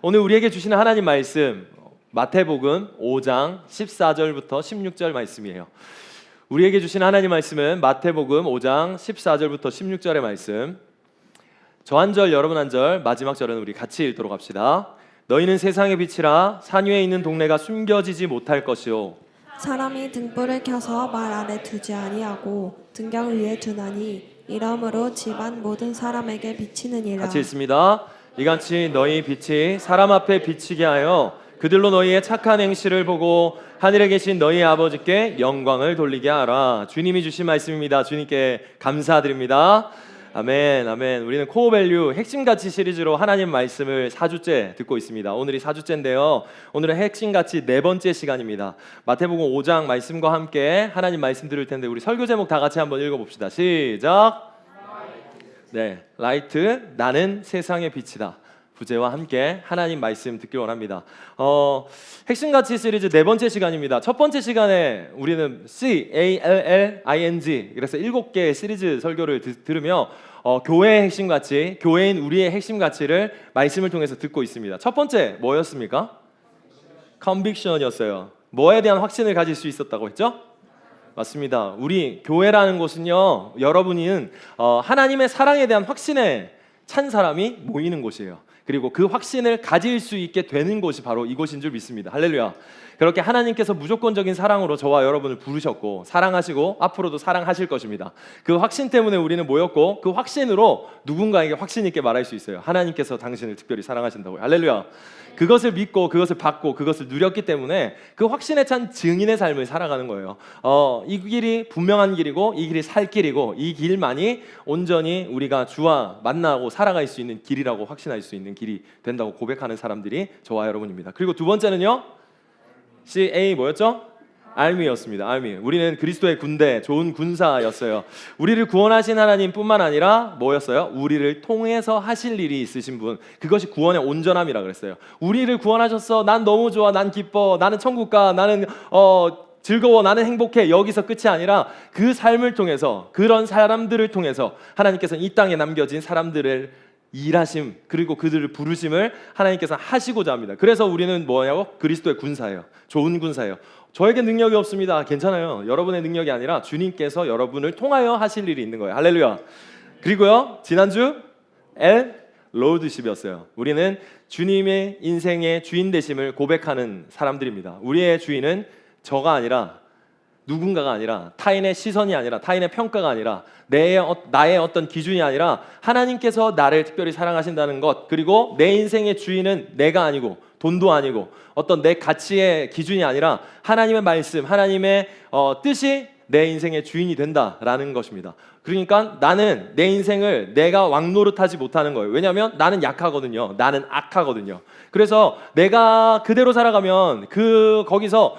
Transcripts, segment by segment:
오늘 우리에게 주시는 하나님 말씀 마태복음 5장 14절부터 16절 말씀이에요. 우리에게 주시는 하나님 말씀은 마태복음 5장 14절부터 16절의 말씀. 저 한 절 여러분 한 절 마지막 절은 우리 같이 읽도록 합시다. 너희는 세상의 빛이라 산 위에 있는 동네가 숨겨지지 못할 것이요 사람이 등불을 켜서 말 아래 두지 아니하고 등경 위에 두나니 이러므로 집안 모든 사람에게 비치느니라. 같이 읽습니다. 이같이 너희 빛이 사람 앞에 비치게 하여 그들로 너희의 착한 행실을 보고 하늘에 계신 너희 아버지께 영광을 돌리게 하라. 주님이 주신 말씀입니다. 주님께 감사드립니다. 아멘, 아멘. 우리는 코어밸류 핵심가치 시리즈로 하나님 말씀을 4주째 듣고 있습니다. 오늘이 4주째인데요. 오늘은 핵심가치 4번째 시간입니다. 마태복음 5장 말씀과 함께 하나님 말씀 들을 텐데 우리 설교 제목 다 같이 한번 읽어봅시다. 시작. 네, 라이트 나는 세상의 빛이다. 부제와 함께 하나님 말씀 듣기 원합니다. 핵심가치 시리즈 4번째 시간입니다. 첫 번째 시간에 우리는 CALLING 그래서 7개의 시리즈 설교를 들으며 교회의 핵심가치, 교회인 우리의 핵심가치를 말씀을 통해서 듣고 있습니다. 첫 번째 뭐였습니까? 컨빅션이었어요. 뭐에 대한 확신을 가질 수 있었다고 했죠? 맞습니다. 우리 교회라는 곳은요, 여러분은 하나님의 사랑에 대한 확신에 찬 사람이 모이는 곳이에요. 그리고 그 확신을 가질 수 있게 되는 곳이 바로 이곳인 줄 믿습니다. 할렐루야. 그렇게 하나님께서 무조건적인 사랑으로 저와 여러분을 부르셨고 사랑하시고 앞으로도 사랑하실 것입니다. 그 확신 때문에 우리는 모였고 그 확신으로 누군가에게 확신 있게 말할 수 있어요. 하나님께서 당신을 특별히 사랑하신다고요. 할렐루야. 그것을 믿고 그것을 받고 그것을 누렸기 때문에 그 확신에 찬 증인의 삶을 살아가는 거예요. 이 길이 분명한 길이고 이 길이 살 길이고 이 길만이 온전히 우리가 주와 만나고 살아갈 수 있는 길이라고 확신할 수 있는 길이 된다고 고백하는 사람들이 저와 여러분입니다. 그리고 두 번째는요, CA 뭐였죠? 알미였습니다. 알미. 우리는 그리스도의 군대, 좋은 군사였어요. 우리를 구원하신 하나님뿐만 아니라 뭐였어요? 우리를 통해서 하실 일이 있으신 분. 그것이 구원의 온전함이라 그랬어요. 우리를 구원하셨어. 난 너무 좋아. 난 기뻐. 나는 천국 가. 나는 즐거워. 나는 행복해. 여기서 끝이 아니라 그 삶을 통해서, 그런 사람들을 통해서 하나님께서는 이 땅에 남겨진 사람들을 일하심, 그리고 그들을 부르심을 하나님께서 하시고자 합니다. 그래서 우리는 뭐냐고? 그리스도의 군사예요. 좋은 군사예요. 저에게 능력이 없습니다. 괜찮아요. 여러분의 능력이 아니라 주님께서 여러분을 통하여 하실 일이 있는 거예요. 할렐루야. 그리고요, 지난주 로드십이었어요. 우리는 주님의 인생의 주인 되심을 고백하는 사람들입니다. 우리의 주인은 저가 아니라, 누군가가 아니라, 타인의 시선이 아니라, 타인의 평가가 아니라, 나의 어떤 기준이 아니라 하나님께서 나를 특별히 사랑하신다는 것, 그리고 내 인생의 주인은 내가 아니고 돈도 아니고 어떤 내 가치의 기준이 아니라 하나님의 말씀, 하나님의 뜻이 내 인생의 주인이 된다라는 것입니다. 그러니까 나는 내 인생을 내가 왕노릇하지 못하는 거예요. 왜냐하면 나는 약하거든요. 나는 악하거든요. 그래서 내가 그대로 살아가면 거기서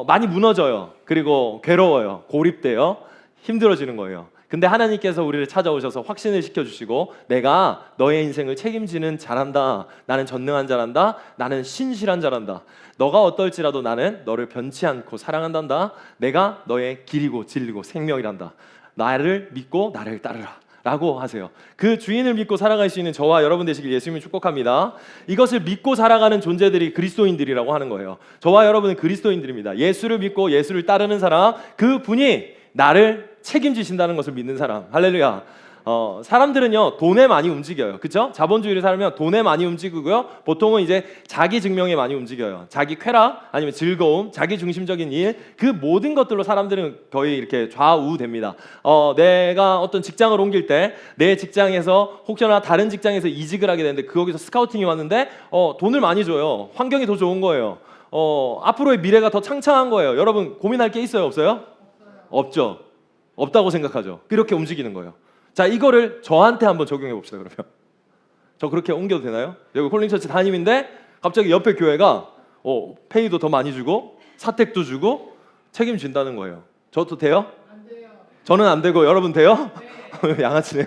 많이 무너져요. 그리고 괴로워요. 고립돼요. 힘들어지는 거예요. 근데 하나님께서 우리를 찾아오셔서 확신을 시켜주시고, 내가 너의 인생을 책임지는 자란다. 나는 전능한 자란다. 나는 신실한 자란다. 너가 어떨지라도 나는 너를 변치 않고 사랑한단다. 내가 너의 길이고 진리고 생명이란다. 나를 믿고 나를 따르라 라고 하세요. 그 주인을 믿고 살아갈 수 있는 저와 여러분 되시길 예수님이 축복합니다. 이것을 믿고 살아가는 존재들이 그리스도인들이라고 하는 거예요. 저와 여러분은 그리스도인들입니다. 예수를 믿고 예수를 따르는 사람, 그 분이 나를 책임지신다는 것을 믿는 사람. 할렐루야. 사람들은요, 돈에 많이 움직여요. 그렇죠? 자본주의를 살면 돈에 많이 움직이고요. 보통은 이제 자기 증명에 많이 움직여요. 자기 쾌락, 아니면 즐거움, 자기 중심적인 일, 그 모든 것들로 사람들은 거의 이렇게 좌우됩니다. 내가 어떤 직장을 옮길 때 내 직장에서 혹여나 다른 직장에서 이직을 하게 되는데 거기서 스카우팅이 왔는데 돈을 많이 줘요. 환경이 더 좋은 거예요. 앞으로의 미래가 더 창창한 거예요. 여러분 고민할 게 있어요? 없어요? 없죠. 없다고 생각하죠. 그렇게 움직이는 거예요. 자, 이거를 저한테 한번 적용해 봅시다. 그러면 저 그렇게 옮겨도 되나요? 여기 콜링처치 담임인데 갑자기 옆에 교회가 페이도 더 많이 주고 사택도 주고 책임진다는 거예요. 저도 돼요? 안 돼요. 저는 안 되고 여러분 돼요? 네. 양아치네요.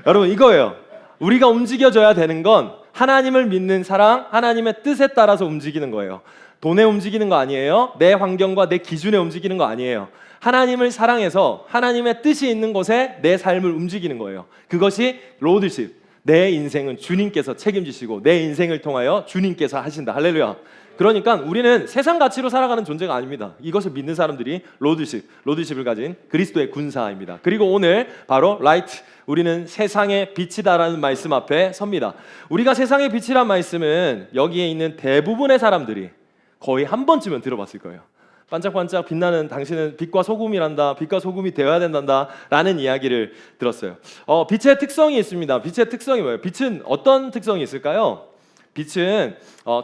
여러분 이거예요. 우리가 움직여져야 되는 건 하나님을 믿는 사랑, 하나님의 뜻에 따라서 움직이는 거예요. 돈에 움직이는 거 아니에요. 내 환경과 내 기준에 움직이는 거 아니에요. 하나님을 사랑해서 하나님의 뜻이 있는 곳에 내 삶을 움직이는 거예요. 그것이 로드십, 내 인생은 주님께서 책임지시고 내 인생을 통하여 주님께서 하신다. 할렐루야. 그러니까 우리는 세상 가치로 살아가는 존재가 아닙니다. 이것을 믿는 사람들이 로드십을 가진 그리스도의 군사입니다. 그리고 오늘 바로 라이트, 우리는 세상의 빛이다라는 말씀 앞에 섭니다. 우리가 세상의 빛이란 말씀은 여기에 있는 대부분의 사람들이 거의 한 번쯤은 들어봤을 거예요. 반짝반짝 빛나는 당신은 빛과 소금이란다, 빛과 소금이 되어야 된단다 라는 이야기를 들었어요. 빛의 특성이 있습니다. 빛의 특성이 뭐예요? 빛은 어떤 특성이 있을까요? 빛은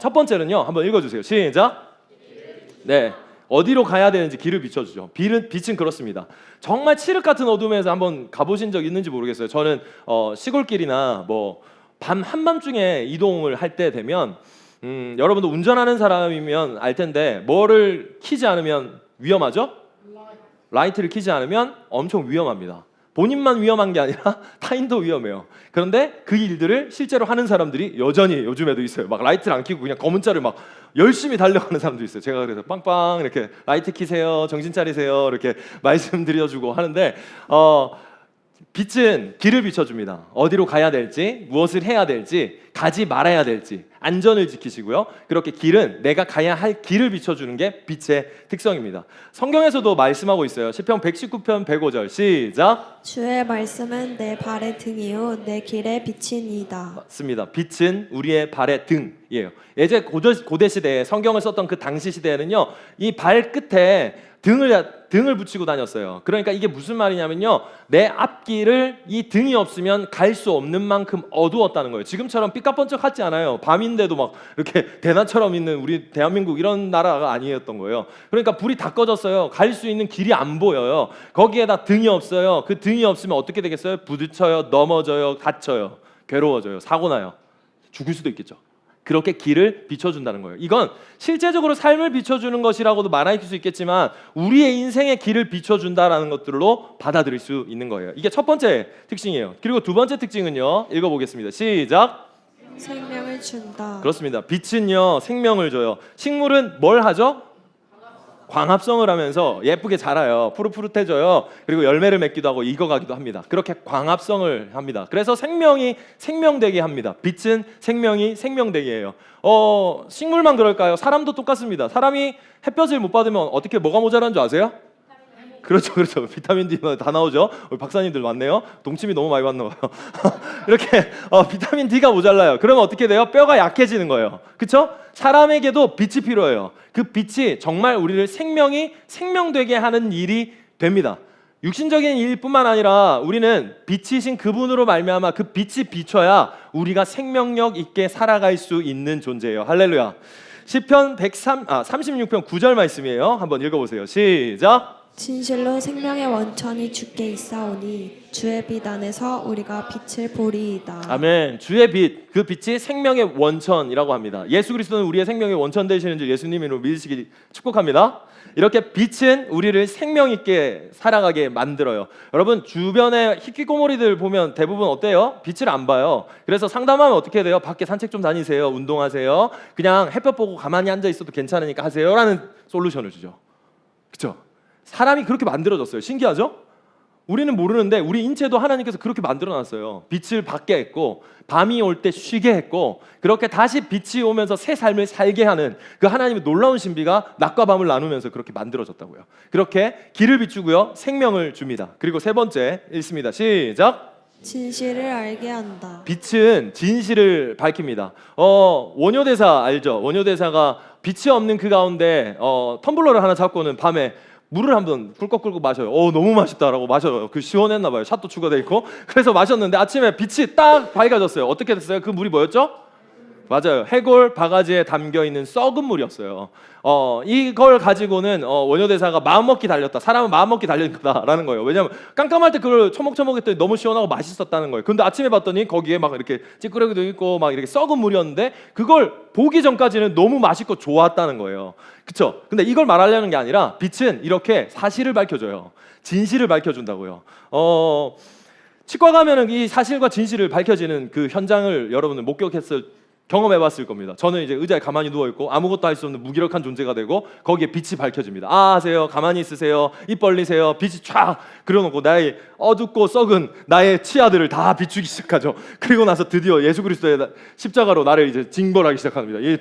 첫 번째는요, 한번 읽어주세요. 시작. 네, 어디로 가야 되는지 길을 비춰주죠. 빛은 그렇습니다. 정말 칠흑 같은 어둠에서 한번 가보신 적 있는지 모르겠어요. 저는 시골길이나 뭐 밤 한밤중에 이동을 할 때 되면 여러분도 운전하는 사람이면 알 텐데 뭐를 켜지 않으면 위험하죠? 라이트를 켜지 않으면 엄청 위험합니다. 본인만 위험한 게 아니라 타인도 위험해요. 그런데 그 일들을 실제로 하는 사람들이 여전히 요즘에도 있어요. 막 라이트를 안 켜고 그냥 검은 자를 막 열심히 달려가는 사람도 있어요. 제가 그래서 빵빵 이렇게 라이트 켜세요, 정신 차리세요 이렇게 말씀드려주고 하는데 빛은 길을 비춰줍니다. 어디로 가야 될지, 무엇을 해야 될지, 가지 말아야 될지 안전을 지키시고요. 그렇게 길은 내가 가야 할 길을 비춰주는 게 빛의 특성입니다. 성경에서도 말씀하고 있어요. 시편 119편 105절 시작. 주의 말씀은 내 발의 등이요 내 길의 빛이니이다. 맞습니다. 빛은 우리의 발의 등이에요. 예전 고대 시대에 성경을 썼던 그 당시 시대에는요, 이 발 끝에 등을 붙이고 다녔어요. 그러니까 이게 무슨 말이냐면요, 내 앞길을 이 등이 없으면 갈 수 없는 만큼 어두웠다는 거예요. 지금처럼 삐까뻔쩍하지 않아요. 밤인데도 막 이렇게 대낮처럼 있는 우리 대한민국 이런 나라가 아니었던 거예요. 그러니까 불이 다 꺼졌어요. 갈 수 있는 길이 안 보여요. 거기에다 등이 없어요. 그 등이 없으면 어떻게 되겠어요? 부딪혀요, 넘어져요, 다쳐요, 괴로워져요, 사고 나요, 죽을 수도 있겠죠. 그렇게 길을 비춰준다는 거예요. 이건 실제적으로 삶을 비춰주는 것이라고도 말할 수 있겠지만 우리의 인생의 길을 비춰준다라는 것들로 받아들일 수 있는 거예요. 이게 첫 번째 특징이에요. 그리고 두 번째 특징은요, 읽어보겠습니다. 시작. 생명을 준다. 그렇습니다. 빛은요, 생명을 줘요. 식물은 뭘 하죠? 광합성을 하면서 예쁘게 자라요. 푸릇푸릇해져요. 그리고 열매를 맺기도 하고 익어가기도 합니다. 그렇게 광합성을 합니다. 그래서 생명이 생명되게 합니다. 빛은 생명이 생명되게 해요. 식물만 그럴까요? 사람도 똑같습니다. 사람이 햇볕을 못 받으면 어떻게 뭐가 모자란 줄 아세요? 그렇죠. 비타민 D 다 나오죠. 우리 박사님들 많네요. 동치미 너무 많이 받나 봐요. 이렇게 비타민 D가 모자라요. 그러면 어떻게 돼요? 뼈가 약해지는 거예요. 그렇죠? 사람에게도 빛이 필요해요. 그 빛이 정말 우리를 생명되게 하는 일이 됩니다. 육신적인 일뿐만 아니라 우리는 빛이신 그분으로 말미암아 그 빛이 비춰야 우리가 생명력 있게 살아갈 수 있는 존재예요. 할렐루야. 시편 36편 9절 말씀이에요. 한번 읽어보세요. 시작. 진실로 생명의 원천이 주께 있사오니 주의 빛 안에서 우리가 빛을 보리이다. 아멘. 주의 빛, 그 빛이 생명의 원천이라고 합니다. 예수 그리스도는 우리의 생명의 원천 되시는 줄 예수님으로 믿으시기 축복합니다. 이렇게 빛은 우리를 생명 있게 살아가게 만들어요. 여러분 주변에 히키코모리들 보면 대부분 어때요? 빛을 안 봐요. 그래서 상담하면 어떻게 돼요? 밖에 산책 좀 다니세요. 운동하세요. 그냥 햇볕 보고 가만히 앉아 있어도 괜찮으니까 하세요 라는 솔루션을 주죠. 그렇죠? 사람이 그렇게 만들어졌어요. 신기하죠? 우리는 모르는데 우리 인체도 하나님께서 그렇게 만들어놨어요. 빛을 받게 했고 밤이 올 때 쉬게 했고 그렇게 다시 빛이 오면서 새 삶을 살게 하는 그 하나님의 놀라운 신비가 낮과 밤을 나누면서 그렇게 만들어졌다고요. 그렇게 길을 비추고요, 생명을 줍니다. 그리고 세 번째 읽습니다. 시작. 진실을 알게 한다. 빛은 진실을 밝힙니다. 원효대사 알죠? 원효대사가 빛이 없는 그 가운데 텀블러를 하나 잡고는 밤에 물을 한번 꿀꺽꿀꺽 마셔요. 너무 맛있다라고 마셔요. 그 시원했나 봐요. 샷도 추가돼 있고. 그래서 마셨는데 아침에 빛이 딱 밝아졌어요. 어떻게 됐어요? 그 물이 뭐였죠? 맞아요. 해골 바가지에 담겨 있는 썩은 물이었어요. 이걸 가지고는 원효대사가 마음먹기 달렸다. 사람은 마음먹기 달렸다라는 거예요. 왜냐하면 깜깜할 때 그걸 처먹처먹했더니 너무 시원하고 맛있었다는 거예요. 근데 아침에 봤더니 거기에 막 이렇게 찌끄러기도 있고 막 이렇게 썩은 물이었는데 그걸 보기 전까지는 너무 맛있고 좋았다는 거예요. 그렇죠? 근데 이걸 말하려는 게 아니라 빛은 이렇게 사실을 밝혀줘요. 진실을 밝혀준다고요. 치과 가면은 이 사실과 진실을 밝혀지는 그 현장을 여러분은 목격했을 경험해봤을 겁니다. 저는 이제 의자에 가만히 누워있고 아무것도 할 수 없는 무기력한 존재가 되고 거기에 빛이 밝혀집니다. 아 하세요, 가만히 있으세요, 입 벌리세요, 빛이 촥 그려놓고 나의 어둡고 썩은 나의 치아들을 다 비추기 시작하죠. 그리고 나서 드디어 예수 그리스도의 십자가로 나를 이제 징벌하기 시작합니다. 이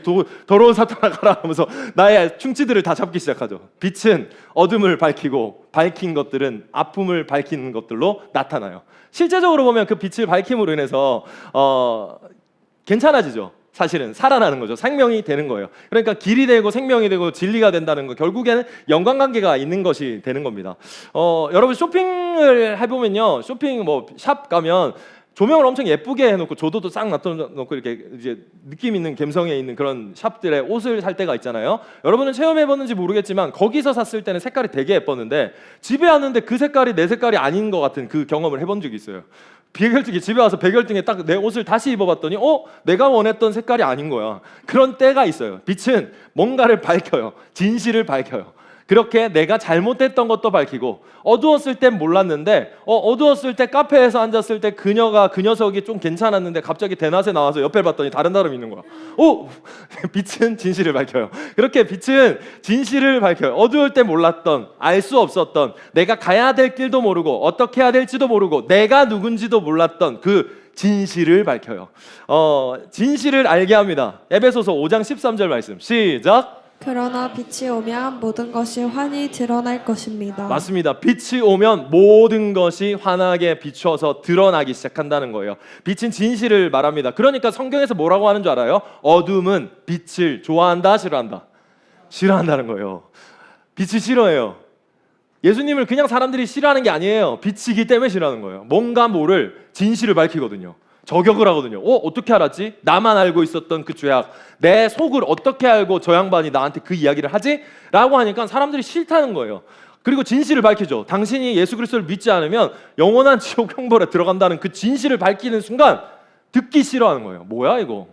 더러운 사탄아 가라 하면서 나의 충치들을 다 잡기 시작하죠. 빛은 어둠을 밝히고 밝힌 것들은 아픔을 밝히는 것들로 나타나요. 실제적으로 보면 그 빛을 밝힘으로 인해서 괜찮아지죠. 사실은 살아나는 거죠. 생명이 되는 거예요. 그러니까 길이 되고 생명이 되고 진리가 된다는 거, 결국에는 연관관계가 있는 것이 되는 겁니다. 여러분 쇼핑을 해보면요, 쇼핑 뭐 샵 가면 조명을 엄청 예쁘게 해놓고 조도도 싹 놔둬놓고 이렇게 이제 느낌 있는 감성에 있는 그런 샵들의 옷을 살 때가 있잖아요. 여러분은 체험해봤는지 모르겠지만 거기서 샀을 때는 색깔이 되게 예뻤는데 집에 왔는데 그 색깔이 내 색깔이 아닌 것 같은 그 경험을 해본 적이 있어요. 비결등에 집에 와서 백열등에 딱 내 옷을 다시 입어봤더니 내가 원했던 색깔이 아닌 거야. 그런 때가 있어요. 빛은 뭔가를 밝혀요. 진실을 밝혀요. 그렇게 내가 잘못했던 것도 밝히고 어두웠을 땐 몰랐는데 어두웠을 때 카페에서 앉았을 때 그 녀석이 좀 괜찮았는데 갑자기 대낮에 나와서 옆에 봤더니 다른 사람이 있는 거야. 빛은 진실을 밝혀요. 그렇게 빛은 진실을 밝혀요. 어두울 때 몰랐던, 알 수 없었던, 내가 가야 될 길도 모르고 어떻게 해야 될지도 모르고 내가 누군지도 몰랐던 그 진실을 밝혀요. 진실을 알게 합니다. 에베소서 5장 13절 말씀 시작. 그러나 빛이 오면 모든 것이 환히 드러날 것입니다. 맞습니다. 빛이 오면 모든 것이 환하게 비춰서 드러나기 시작한다는 거예요. 빛은 진실을 말합니다. 그러니까 성경에서 뭐라고 하는 줄 알아요? 어둠은 빛을 좋아한다, 싫어한다? 싫어한다는 거예요. 빛을 싫어해요. 예수님을 그냥 사람들이 싫어하는 게 아니에요. 빛이기 때문에 싫어하는 거예요. 뭔가 모를 진실을 밝히거든요. 저격을 하거든요. 어떻게 알았지? 나만 알고 있었던 그 죄악, 내 속을 어떻게 알고 저 양반이 나한테 그 이야기를 하지? 라고 하니까 사람들이 싫다는 거예요. 그리고 진실을 밝히죠. 당신이 예수 그리스도를 믿지 않으면 영원한 지옥 형벌에 들어간다는 그 진실을 밝히는 순간 듣기 싫어하는 거예요. 뭐야 이거?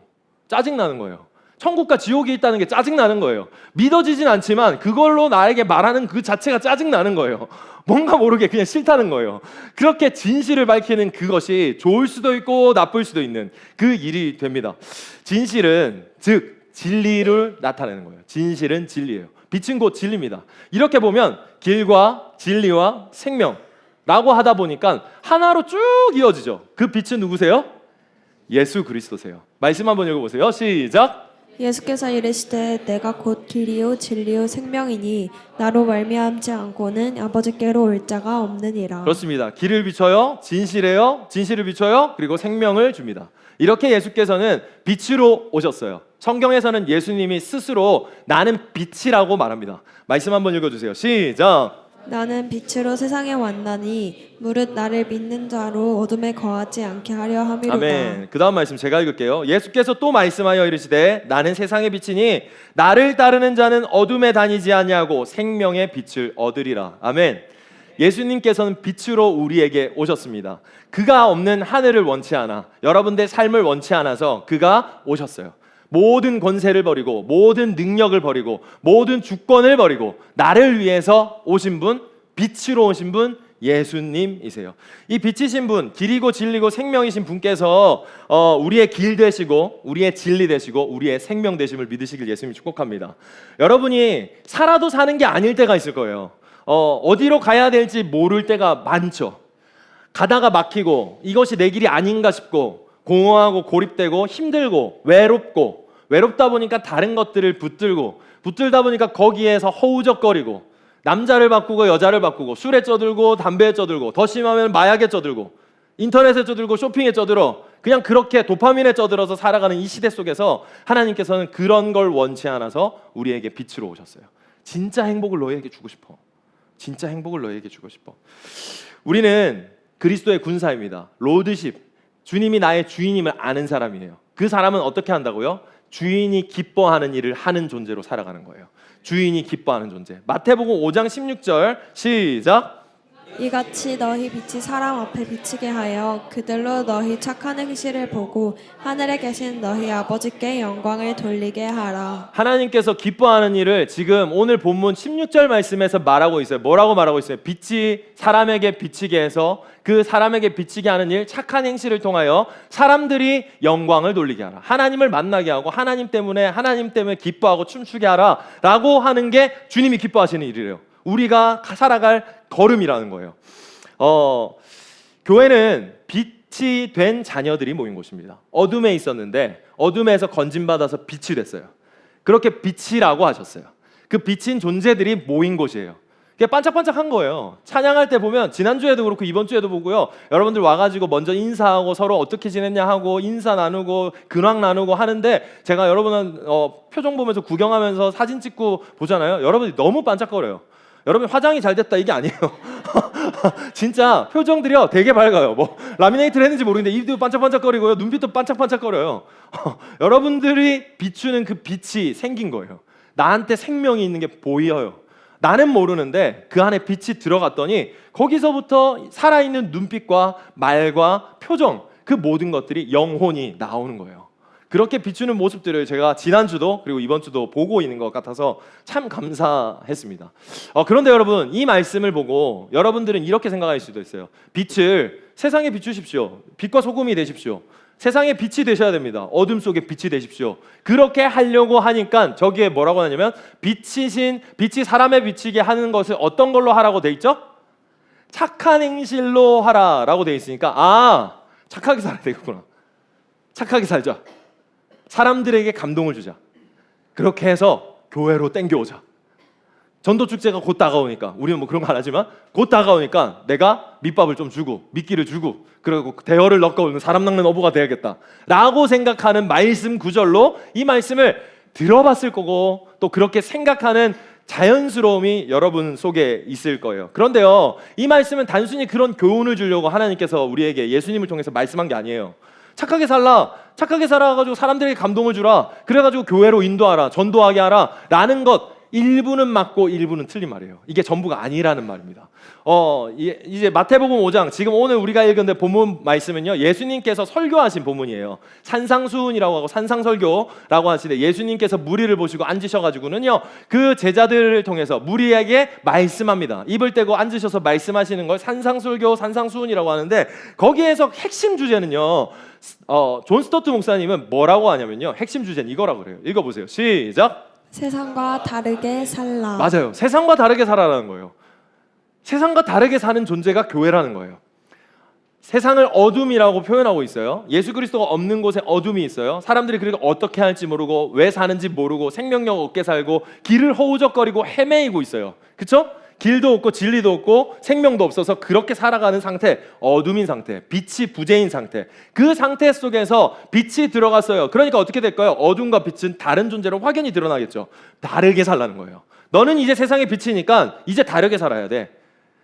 짜증나는 거예요. 천국과 지옥이 있다는 게 짜증나는 거예요. 믿어지진 않지만 그걸로 나에게 말하는 그 자체가 짜증나는 거예요. 뭔가 모르게 그냥 싫다는 거예요. 그렇게 진실을 밝히는 그것이 좋을 수도 있고 나쁠 수도 있는 그 일이 됩니다. 진실은 즉 진리를 나타내는 거예요. 진실은 진리예요. 빛은 곧 진리입니다. 이렇게 보면 길과 진리와 생명라고 하다 보니까 하나로 쭉 이어지죠. 그 빛은 누구세요? 예수 그리스도세요. 말씀 한번 읽어보세요. 시작. 예수께서 이르시되 내가 곧 길이요 진리요 생명이니 나로 말미암지 않고는 아버지께로 올 자가 없느니라. 그렇습니다. 길을 비춰요. 진실해요. 진실을 비춰요. 그리고 생명을 줍니다. 이렇게 예수께서는 빛으로 오셨어요. 성경에서는 예수님이 스스로 나는 빛이라고 말합니다. 말씀 한번 읽어주세요. 시작. 나는 빛으로 세상에 왔나니 무릇 나를 믿는 자로 어둠에 거하지 않게 하려 함이로다. 아멘. 그 다음 말씀 제가 읽을게요. 예수께서 또 말씀하여 이르시되 나는 세상의 빛이니 나를 따르는 자는 어둠에 다니지 아니하고 생명의 빛을 얻으리라. 아멘. 예수님께서는 빛으로 우리에게 오셨습니다. 그가 없는 하늘을 원치 않아, 여러분들의 삶을 원치 않아서 그가 오셨어요. 모든 권세를 버리고 모든 능력을 버리고 모든 주권을 버리고 나를 위해서 오신 분, 빛으로 오신 분 예수님이세요. 이 빛이신 분, 길이고 진리고 생명이신 분께서 우리의 길 되시고 우리의 진리 되시고 우리의 생명 되심을 믿으시길 예수님이 축복합니다. 여러분이 살아도 사는 게 아닐 때가 있을 거예요. 어디로 가야 될지 모를 때가 많죠. 가다가 막히고 이것이 내 길이 아닌가 싶고 공허하고 고립되고 힘들고 외롭다 보니까 다른 것들을 붙들다 보니까 거기에서 허우적거리고 남자를 바꾸고 여자를 바꾸고 술에 쪄들고 담배에 쪄들고 더 심하면 마약에 쪄들고 인터넷에 쪄들고 쇼핑에 쪄들어 그냥 그렇게 도파민에 쪄들어서 살아가는 이 시대 속에서 하나님께서는 그런 걸 원치 않아서 우리에게 빛으로 오셨어요. 진짜 행복을 너희에게 주고 싶어. 진짜 행복을 너희에게 주고 싶어. 우리는 그리스도의 군사입니다. 로드십, 주님이 나의 주인임을 아는 사람이에요. 그 사람은 어떻게 한다고요? 주인이 기뻐하는 일을 하는 존재로 살아가는 거예요. 주인이 기뻐하는 존재. 마태복음 5장 16절 시작. 이같이 너희 빛이 사람 앞에 비치게 하여 그들로 너희 착한 행실을 보고 하늘에 계신 너희 아버지께 영광을 돌리게 하라. 하나님께서 기뻐하는 일을 지금 오늘 본문 16절 말씀에서 말하고 있어요. 뭐라고 말하고 있어요? 빛이 사람에게 비치게 해서 그 사람에게 비치게 하는 일, 착한 행실을 통하여 사람들이 영광을 돌리게 하라. 하나님을 만나게 하고 하나님 때문에 기뻐하고 춤추게 하라 라고 하는 게 주님이 기뻐하시는 일이래요. 우리가 살아갈 걸음이라는 거예요. 교회는 빛이 된 자녀들이 모인 곳입니다. 어둠에 있었는데 어둠에서 건진받아서 빛이 됐어요. 그렇게 빛이라고 하셨어요. 그 빛인 존재들이 모인 곳이에요. 그게 반짝반짝한 거예요. 찬양할 때 보면 지난주에도 그렇고 이번 주에도 보고요. 여러분들 와가지고 먼저 인사하고 서로 어떻게 지냈냐 하고 인사 나누고 근황 나누고 하는데 제가 여러분은 표정 보면서 구경하면서 사진 찍고 보잖아요. 여러분이 너무 반짝거려요. 여러분 화장이 잘 됐다 이게 아니에요. 진짜 표정들이요 되게 밝아요. 뭐 라미네이트를 했는지 모르겠는데 입도 반짝반짝거리고요. 눈빛도 반짝반짝거려요. 여러분들이 비추는 그 빛이 생긴 거예요. 나한테 생명이 있는 게 보여요. 나는 모르는데 그 안에 빛이 들어갔더니 거기서부터 살아있는 눈빛과 말과 표정 그 모든 것들이 영혼이 나오는 거예요. 그렇게 비추는 모습들을 제가 지난주도 그리고 이번 주도 보고 있는 것 같아서 참 감사했습니다. 그런데 여러분 이 말씀을 보고 여러분들은 이렇게 생각할 수도 있어요. 빛을 세상에 비추십시오. 빛과 소금이 되십시오. 세상에 빛이 되셔야 됩니다. 어둠 속에 빛이 되십시오. 그렇게 하려고 하니까 저기에 뭐라고 하냐면 빛이 사람에 비치게 하는 것을 어떤 걸로 하라고 돼 있죠? 착한 행실로 하라라고 돼 있으니까 착하게 살아야 되겠구나. 착하게 살자. 사람들에게 감동을 주자. 그렇게 해서 교회로 땡겨오자. 전도 축제가 곧 다가오니까 우리는 뭐 그런 거 안 하지만 곧 다가오니까 내가 밑밥을 좀 주고 미끼를 주고 그리고 대열을 낚아오는 사람 낚는 어부가 돼야겠다 라고 생각하는 말씀 구절로 이 말씀을 들어봤을 거고 또 그렇게 생각하는 자연스러움이 여러분 속에 있을 거예요. 그런데요 이 말씀은 단순히 그런 교훈을 주려고 하나님께서 우리에게 예수님을 통해서 말씀한 게 아니에요. 착하게 살아가지고 사람들에게 감동을 주라. 그래가지고 교회로 인도하라. 전도하게 하라. 라는 것 일부는 맞고 일부는 틀린 말이에요. 이게 전부가 아니라는 말입니다. 이제 마태복음 5장 지금 오늘 우리가 읽은 본문 말씀은요. 예수님께서 설교하신 본문이에요. 산상수훈이라고 하고 산상설교라고 하시는데 예수님께서 무리를 보시고 앉으셔가지고는요. 그 제자들을 통해서 무리에게 말씀합니다. 입을 떼고 앉으셔서 말씀하시는 걸 산상설교, 산상수훈이라고 하는데 거기에서 핵심 주제는요. 존 스토트 목사님은 뭐라고 하냐면요. 핵심 주제는 이거라고 그래요. 읽어보세요. 시작. 세상과 다르게 살라. 맞아요. 세상과 다르게 살아라는 거예요. 세상과 다르게 사는 존재가 교회라는 거예요. 세상을 어둠이라고 표현하고 있어요. 예수 그리스도가 없는 곳에 어둠이 있어요. 사람들이 그리고 어떻게 할지 모르고 왜 사는지 모르고 생명력 없게 살고 길을 허우적거리고 헤매이고 있어요. 그렇죠? 길도 없고 진리도 없고 생명도 없어서 그렇게 살아가는 상태, 어둠인 상태, 빛이 부재인 상태. 그 상태 속에서 빛이 들어갔어요. 그러니까 어떻게 될까요? 어둠과 빛은 다른 존재로 확연히 드러나겠죠. 다르게 살라는 거예요. 너는 이제 세상의 빛이니까 이제 다르게 살아야 돼.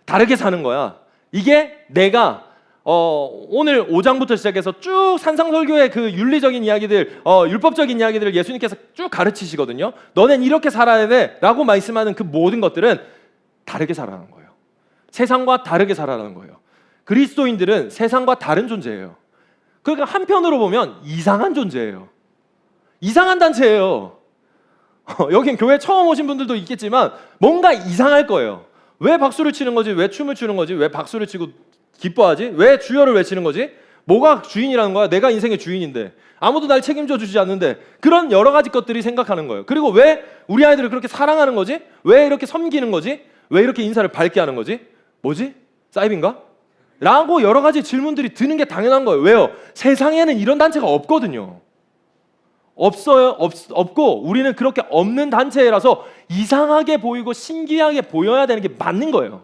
다르게 사는 거야. 이게 내가 오늘 5장부터 시작해서 쭉 산상설교의 그 윤리적인 이야기들, 율법적인 이야기들을 예수님께서 쭉 가르치시거든요. 너넨 이렇게 살아야 돼 라고 말씀하는 그 모든 것들은 다르게 살아라는 거예요. 세상과 다르게 살아라는 거예요. 그리스도인들은 세상과 다른 존재예요. 그러니까 한편으로 보면 이상한 존재예요. 이상한 단체예요. 여긴 교회 처음 오신 분들도 있겠지만 뭔가 이상할 거예요. 왜 박수를 치는 거지? 왜 춤을 추는 거지? 왜 박수를 치고 기뻐하지? 왜 주여를 외치는 거지? 뭐가 주인이라는 거야? 내가 인생의 주인인데 아무도 날 책임져 주지 않는데 그런 여러 가지 것들이 생각하는 거예요. 그리고 왜 우리 아이들을 그렇게 사랑하는 거지? 왜 이렇게 섬기는 거지? 왜 이렇게 인사를 밝게 하는 거지? 뭐지? 사이비인가? 라고 여러 가지 질문들이 드는 게 당연한 거예요. 왜요? 세상에는 이런 단체가 없거든요. 없어요. 없고 우리는 그렇게 없는 단체라서 이상하게 보이고 신기하게 보여야 되는 게 맞는 거예요.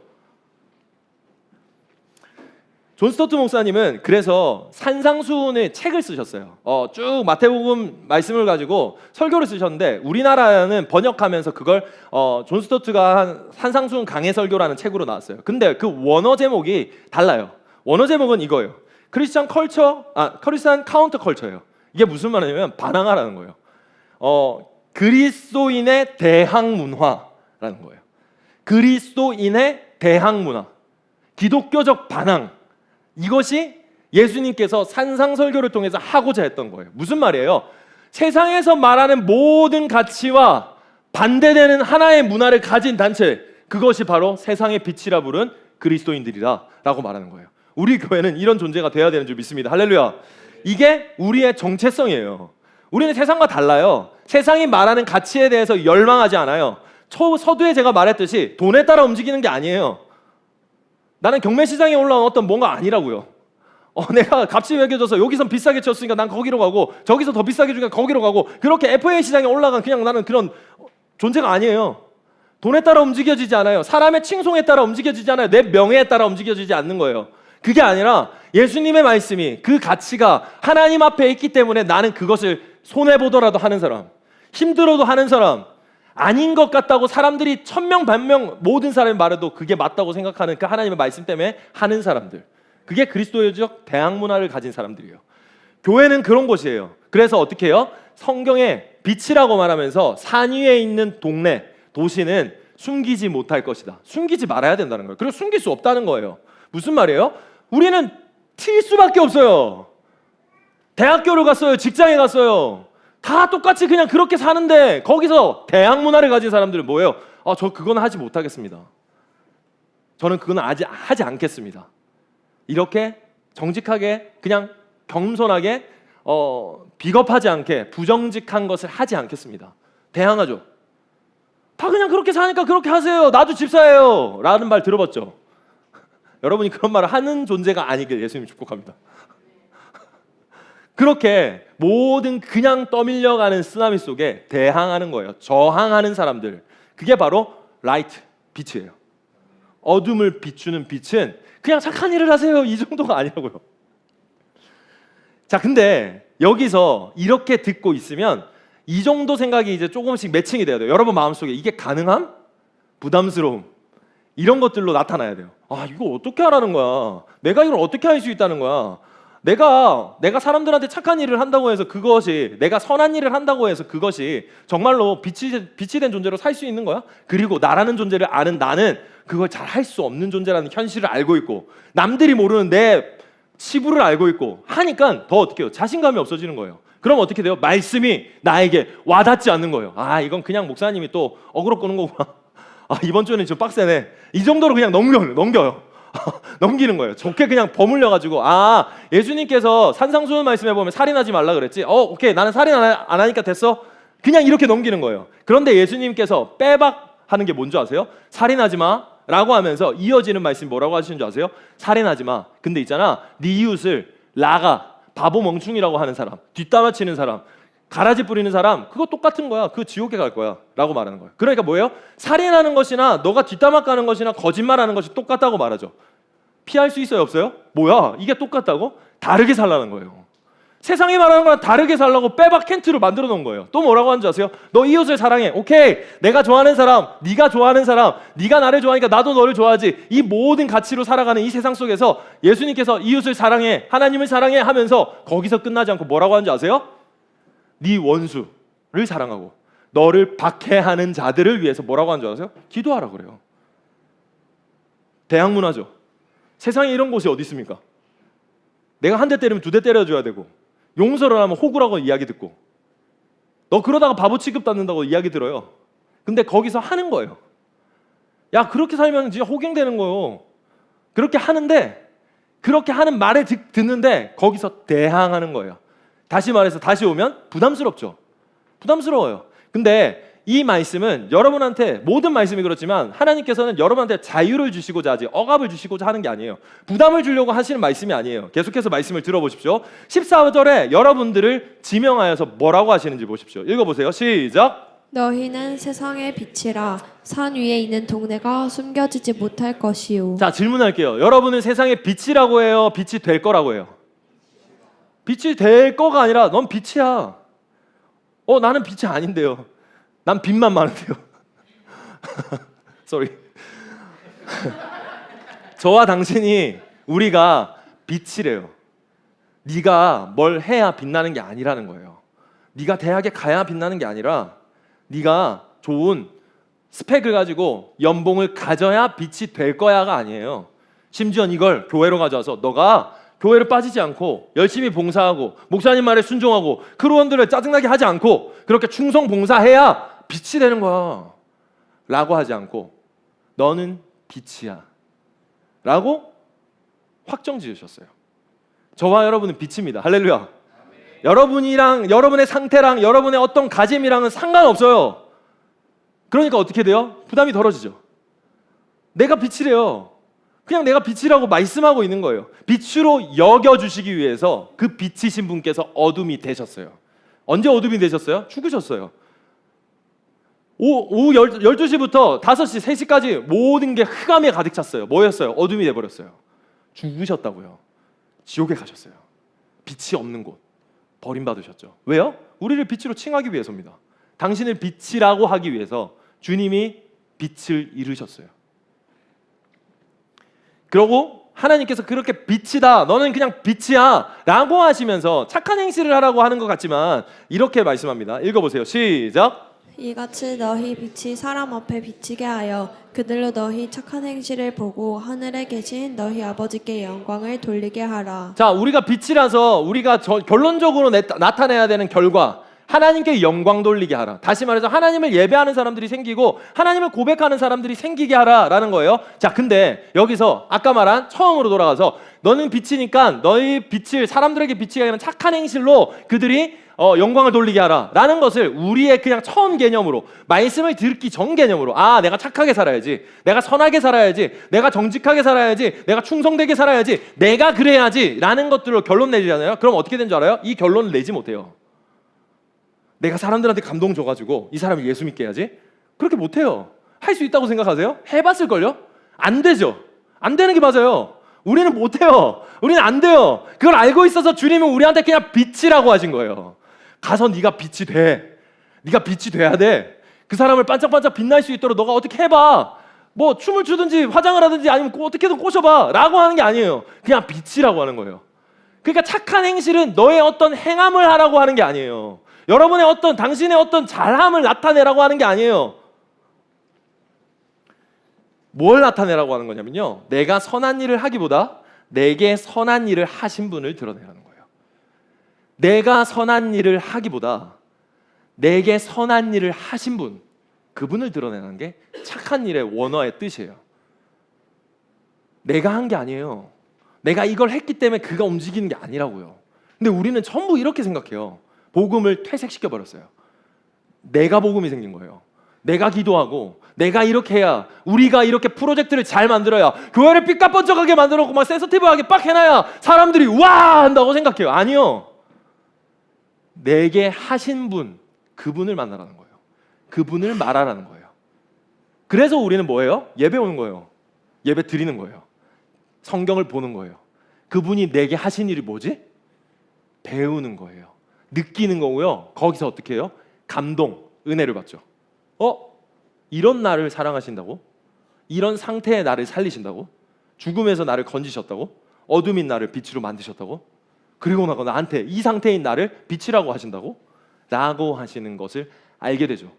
존 스토트 목사님은 그래서 산상수훈의 책을 쓰셨어요. 쭉 마태복음 말씀을 가지고 설교를 쓰셨는데 우리나라는 번역하면서 그걸 존 스토트가 한 산상수훈 강해 설교라는 책으로 나왔어요. 근데 그 원어 제목이 달라요. 원어 제목은 이거예요. 크리스찬 카운터 컬처예요. 이게 무슨 말이냐면 반항하라는 거예요. 그리스도인의 대항 문화라는 거예요. 그리스도인의 대항 문화. 기독교적 반항, 이것이 예수님께서 산상설교를 통해서 하고자 했던 거예요. 무슨 말이에요? 세상에서 말하는 모든 가치와 반대되는 하나의 문화를 가진 단체, 그것이 바로 세상의 빛이라 부른 그리스도인들이다 라고 말하는 거예요. 우리 교회는 이런 존재가 되어야 되는 줄 믿습니다. 할렐루야. 이게 우리의 정체성이에요. 우리는 세상과 달라요. 세상이 말하는 가치에 대해서 열망하지 않아요. 서두에 제가 말했듯이 돈에 따라 움직이는 게 아니에요. 나는 경매시장에 올라온 어떤 뭔가 아니라고요. 내가 값이 매겨져서 여기선 비싸게 쳤으니까 난 거기로 가고, 저기서 더 비싸게 주니까 거기로 가고, 그렇게 FA 시장에 올라간 그냥 나는 그런 존재가 아니에요. 돈에 따라 움직여지지 않아요. 사람의 칭송에 따라 움직여지지 않아요. 내 명예에 따라 움직여지지 않는 거예요. 그게 아니라 예수님의 말씀이, 그 가치가 하나님 앞에 있기 때문에 나는 그것을 손해보더라도 하는 사람, 힘들어도 하는 사람, 아닌 것 같다고 사람들이 1000명, 1000명 모든 사람이 말해도 그게 맞다고 생각하는 그 하나님의 말씀 때문에 하는 사람들, 그게 그리스도적 대항 문화를 가진 사람들이에요. 교회는 그런 곳이에요. 그래서 어떻게 해요? 성경에 빛이라고 말하면서 산 위에 있는 동네, 도시는 숨기지 못할 것이다. 숨기지 말아야 된다는 거예요. 그리고 숨길 수 없다는 거예요. 무슨 말이에요? 우리는 튈 수밖에 없어요. 대학교를 갔어요. 직장에 갔어요. 다 똑같이 그냥 그렇게 사는데 거기서 대항 문화를 가진 사람들은 뭐예요? 저 그건 하지 못하겠습니다. 저는 그건 하지 않겠습니다. 이렇게 정직하게, 그냥 겸손하게, 비겁하지 않게 부정직한 것을 하지 않겠습니다. 대항하죠. 다 그냥 그렇게 사니까 그렇게 하세요. 나도 집사예요 라는 말 들어봤죠? 여러분이 그런 말을 하는 존재가 아니길 예수님이 축복합니다. 그렇게 모든 그냥 떠밀려가는 쓰나미 속에 대항하는 거예요. 저항하는 사람들, 그게 바로 라이트, 빛이에요. 어둠을 비추는 빛은 그냥 착한 일을 하세요, 이 정도가 아니라고요. 자, 근데 여기서 이렇게 듣고 있으면 이 정도 생각이 이제 조금씩 매칭이 돼야 돼요. 여러분 마음속에 이게 가능함? 부담스러움, 이런 것들로 나타나야 돼요. 이거 어떻게 하라는 거야? 내가 이걸 어떻게 할 수 있다는 거야? 내가 사람들한테 착한 일을 한다고 해서 그것이, 내가 선한 일을 한다고 해서 그것이 정말로 빛이 된 존재로 살 수 있는 거야? 그리고 나라는 존재를 아는 나는 그걸 잘 할 수 없는 존재라는 현실을 알고 있고, 남들이 모르는 내 치부를 알고 있고 하니까 더 어떻게 해요? 자신감이 없어지는 거예요. 그럼 어떻게 돼요? 말씀이 나에게 와닿지 않는 거예요. 이건 그냥 목사님이 또 어그로 끄는 거구나. 이번 주는 좀 빡세네. 이 정도로 그냥 넘겨요. 넘기는 거예요. 좋게 그냥 버물려가지고, 예수님께서 산상수훈 말씀에 보면 살인하지 말라 그랬지. 오케이, 나는 살인 안 하니까 됐어. 그냥 이렇게 넘기는 거예요. 그런데 예수님께서 빼박하는 게 뭔지 아세요? 살인하지 마 라고 하면서 이어지는 말씀이 뭐라고 하시는 줄 아세요? 살인하지 마. 근데 있잖아, 네 이웃을 라가, 바보 멍충이라고 하는 사람, 뒷담화치는 사람, 가라지 뿌리는 사람, 그거 똑같은 거야. 그 지옥에 갈 거야 라고 말하는 거예요. 그러니까 뭐예요? 살인하는 것이나 너가 뒷담화 까는 것이나 거짓말하는 것이 똑같다고 말하죠. 피할 수 있어요, 없어요? 뭐야, 이게 똑같다고? 다르게 살라는 거예요. 세상이 말하는 거랑 다르게 살라고 빼박 캔트로 만들어 놓은 거예요. 또 뭐라고 하는지 아세요? 너 이웃을 사랑해. 오케이, 내가 좋아하는 사람, 네가 좋아하는 사람, 네가 나를 좋아하니까 나도 너를 좋아하지. 이 모든 가치로 살아가는 이 세상 속에서 예수님께서 이웃을 사랑해, 하나님을 사랑해 하면서 거기서 끝나지 않고 뭐라고 하는지 아세요? 네 원수를 사랑하고 너를 박해하는 자들을 위해서 뭐라고 하는 줄 아세요? 기도하라 그래요. 대항 문화죠. 세상에 이런 곳이 어디 있습니까? 내가 한 대 때리면 2대 때려줘야 되고, 용서를 하면 호구라고 이야기 듣고, 너 그러다가 바보 취급받는다고 이야기 들어요. 근데 거기서 하는 거예요. 야, 그렇게 살면 진짜 호갱되는 거예요. 그렇게 하는데, 그렇게 하는 말을 듣는데 거기서 대항하는 거예요. 다시 말해서 다시 오면 부담스럽죠. 부담스러워요. 근데 이 말씀은 여러분한테, 모든 말씀이 그렇지만 하나님께서는 여러분한테 자유를 주시고자 하지 억압을 주시고자 하는 게 아니에요. 부담을 주려고 하시는 말씀이 아니에요. 계속해서 말씀을 들어보십시오. 14절에 여러분들을 지명하여서 뭐라고 하시는지 보십시오. 읽어보세요. 시작. 너희는 세상의 빛이라. 산 위에 있는 동네가 숨겨지지 못할 것이요. 자, 질문할게요. 여러분은 세상의 빛이라고 해요? 빛이 될 거라고 해요? 빛이 될 거가 아니라 넌 빛이야. 나는 빛이 아닌데요. 난 빛만 많은데요. Sorry. 저와 당신이, 우리가 빛이래요. 네가 뭘 해야 빛나는 게 아니라는 거예요. 네가 대학에 가야 빛나는 게 아니라 네가 좋은 스펙을 가지고 연봉을 가져야 빛이 될 거야가 아니에요. 심지어 이걸 교회로 가져와서 너가 교회를 빠지지 않고 열심히 봉사하고 목사님 말에 순종하고 크루원들을 짜증나게 하지 않고 그렇게 충성 봉사해야 빛이 되는 거야 라고 하지 않고 너는 빛이야 라고 확정 지으셨어요. 저와 여러분은 빛입니다. 할렐루야. 여러분이랑 여러분의 상태랑 여러분의 어떤 가짐이랑은 상관없어요. 그러니까 어떻게 돼요? 부담이 덜어지죠. 내가 빛이래요. 그냥 내가 빛이라고 말씀하고 있는 거예요. 빛으로 여겨주시기 위해서 그 빛이신 분께서 어둠이 되셨어요. 언제 어둠이 되셨어요? 죽으셨어요. 오후 12시부터 5시, 3시까지 모든 게 흑암에 가득 찼어요. 뭐였어요? 어둠이 돼버렸어요. 죽으셨다고요. 지옥에 가셨어요. 빛이 없는 곳 버림받으셨죠. 왜요? 우리를 빛으로 칭하기 위해서입니다. 당신을 빛이라고 하기 위해서 주님이 빛을 이루셨어요. 그러고 하나님께서 그렇게 빛이다, 너는 그냥 빛이야 라고 하시면서 착한 행실을 하라고 하는 것 같지만 이렇게 말씀합니다. 읽어보세요. 시작. 이같이 너희 빛이 사람 앞에 비치게 하여 그들로 너희 착한 행실을 보고 하늘에 계신 너희 아버지께 영광을 돌리게 하라. 자, 우리가 빛이라서 우리가 결론적으로 나타내야 되는 결과, 하나님께 영광 돌리게 하라. 다시 말해서 하나님을 예배하는 사람들이 생기고 하나님을 고백하는 사람들이 생기게 하라라는 거예요. 자, 근데 여기서 아까 말한 처음으로 돌아가서 너는 빛이니까 너희 빛을 사람들에게 비치게 하는 착한 행실로 그들이 영광을 돌리게 하라 라는 것을 우리의 그냥 처음 개념으로, 말씀을 듣기 전 개념으로, 아, 내가 착하게 살아야지, 내가 선하게 살아야지, 내가 정직하게 살아야지, 내가 충성되게 살아야지, 내가 그래야지 라는 것들로 결론 내리잖아요. 그럼 어떻게 된 줄 알아요? 이 결론을 내지 못해요. 내가 사람들한테 감동 줘가지고 이 사람이 예수 믿게 해야지, 그렇게 못해요. 할 수 있다고 생각하세요? 해봤을걸요? 안 되죠. 안 되는 게 맞아요. 우리는 못해요. 우리는 안 돼요. 그걸 알고 있어서 주님은 우리한테 그냥 빛이라고 하신 거예요. 가서 네가 빛이 돼. 네가 빛이 돼야 돼. 그 사람을 반짝반짝 빛날 수 있도록 너가 어떻게 해봐. 뭐 춤을 추든지 화장을 하든지 아니면 어떻게든 꼬셔봐 라고 하는 게 아니에요. 그냥 빛이라고 하는 거예요. 그러니까 착한 행실은 너의 어떤 행함을 하라고 하는 게 아니에요. 여러분의 어떤, 당신의 어떤 잘함을 나타내라고 하는 게 아니에요. 뭘 나타내라고 하는 거냐면요, 내가 선한 일을 하기보다 내게 선한 일을 하신 분을 드러내라는 거예요. 내가 선한 일을 하기보다 내게 선한 일을 하신 분, 그분을 드러내는 게 착한 일의 원어의 뜻이에요. 내가 한 게 아니에요. 내가 이걸 했기 때문에 그가 움직이는 게 아니라고요. 근데 우리는 전부 이렇게 생각해요. 복음을 퇴색시켜 버렸어요. 내가 복음이 생긴 거예요. 내가 기도하고 내가 이렇게 해야, 우리가 이렇게 프로젝트를 잘 만들어야, 교회를 삐까뻔쩍하게 만들었고 막 센서티브하게 빡 해놔야 사람들이 와 한다고 생각해요. 아니요. 내게 하신 분, 그분을 만나라는 거예요. 그분을 말하라는 거예요. 그래서 우리는 뭐예요? 예배 오는 거예요. 예배 드리는 거예요. 성경을 보는 거예요. 그분이 내게 하신 일이 뭐지? 배우는 거예요. 느끼는 거고요. 거기서 어떻게 해요? 감동, 은혜를 받죠. 이런 나를 사랑하신다고? 이런 상태의 나를 살리신다고? 죽음에서 나를 건지셨다고? 어둠인 나를 빛으로 만드셨다고? 그리고 나한테 이 상태인 나를 빛이라고 하신다고? 라고 하시는 것을 알게 되죠.